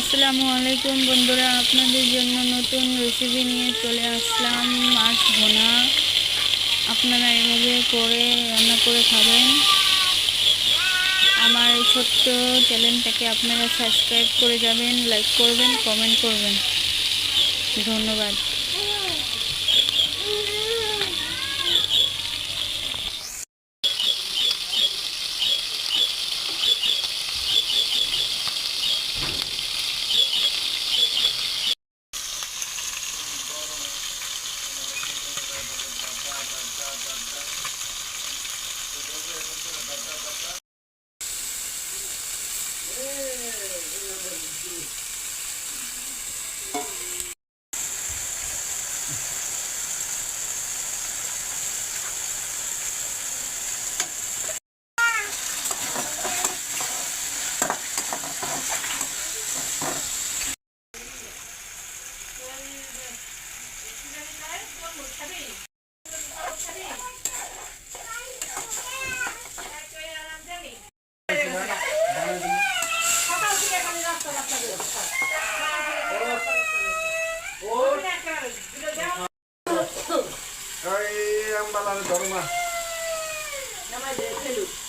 আসসালামু আলাইকুম বন্ধুরা, আপনাদের জন্য নতুন রেসিপি নিয়ে চলে আসলাম। মাছ ভুনা আপনারা এভাবে করে রান্না করে খাবেন। আমার এই ছোট্ট চ্যানেলটাকে আপনারা সাবস্ক্রাইব করে যাবেন, লাইক করবেন, কমেন্ট করবেন। ধন্যবাদ। Ay, ang malaki dorma. Nama dia selu.